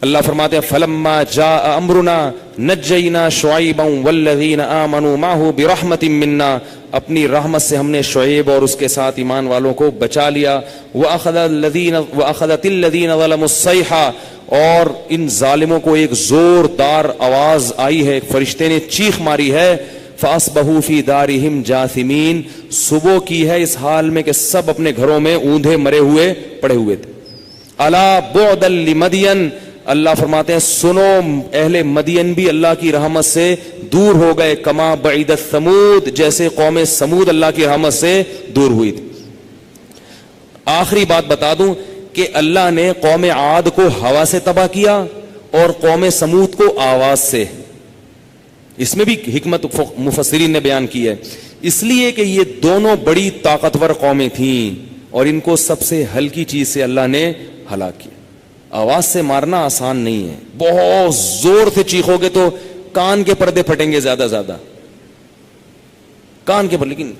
اللہ فرماتے ہیں فَلَمَّا جَاءَ أَمْرُنَا نَجَّيْنَا شُعَيْبًا وَالَّذِينَ آمَنُوا مَعَهُ بِرَحْمَةٍ مِنَّا, اپنی رحمت سے ہم نے شعیب اور اس کے ساتھ ایمان والوں کو بچا لیا. وَأَخَذَتِ الَّذِينَ ظَلَمُوا الصَّيْحَةَ, اور ان ظالموں کو ایک زوردار آواز آئی ہے, فرشتے نے چیخ ماری ہے. فَأَصْبَحُوا فِي دَارِهِمْ جَاثِمِينَ, صبح کی ہے اس حال میں کہ سب اپنے گھروں میں اوندھے مرے ہوئے پڑے ہوئے تھے. أَلَا بُعْدًا لِمَدْيَنَ, اللہ فرماتے ہیں سنو اہل مدین بھی اللہ کی رحمت سے دور ہو گئے. کما بعیدت ثمود, جیسے قوم سمود اللہ کی رحمت سے دور ہوئی تھی. آخری بات بتا دوں کہ اللہ نے قوم عاد کو ہوا سے تباہ کیا اور قوم سمود کو آواز سے. اس میں بھی حکمت مفسرین نے بیان کی ہے, اس لیے کہ یہ دونوں بڑی طاقتور قومیں تھیں اور ان کو سب سے ہلکی چیز سے اللہ نے ہلاک کیا. آواز سے مارنا آسان نہیں ہے, بہت زور سے چیخو گے تو کان کے پردے پھٹیں گے زیادہ کان کے پر, لیکن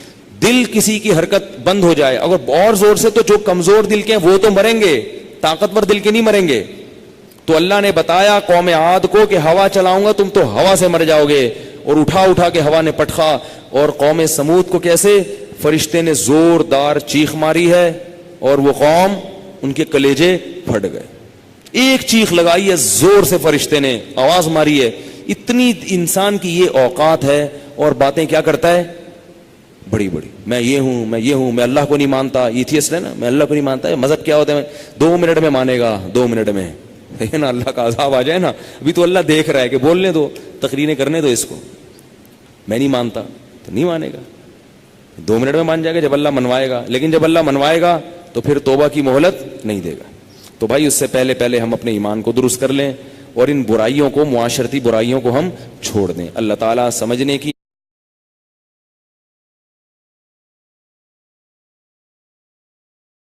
دل کسی کی حرکت بند ہو جائے اگر اور زور سے, تو جو کمزور دل کے ہیں وہ تو مریں گے, طاقتور دل کے نہیں مریں گے. تو اللہ نے بتایا قوم عاد کو کہ ہوا چلاؤں گا تم تو ہوا سے مر جاؤ گے, اور اٹھا اٹھا کے ہوا نے پٹخا. اور قوم سمود کو کیسے, فرشتے نے زوردار چیخ ماری ہے اور وہ قوم ان کے کلیجے پھٹ گئے. ایک چیخ لگائی ہے زور سے, فرشتے نے آواز ماری ہے. اتنی انسان کی یہ اوقات ہے, اور باتیں کیا کرتا ہے بڑی بڑی, میں یہ ہوں میں یہ ہوں, میں اللہ کو نہیں مانتا. ایتھیسٹ ہے نا, میں اللہ کو نہیں مانتا. مذہب کیا ہوتا ہے, 2 منٹ میں مانے گا, 2 منٹ میں ہے نا, اللہ کا عذاب آ جائے نا. ابھی تو اللہ دیکھ رہا ہے کہ بولنے دو, تقریریں کرنے دو اس کو. میں نہیں مانتا تو نہیں مانے گا, 2 منٹ میں مان جائے گا جب اللہ منوائے گا. لیکن جب اللہ منوائے گا تو پھر توبہ کی مہلت نہیں دے گا. تو بھائی اس سے پہلے ہم اپنے ایمان کو درست کر لیں, اور ان برائیوں کو, معاشرتی برائیوں کو ہم چھوڑ دیں. اللہ تعالیٰ سمجھنے کی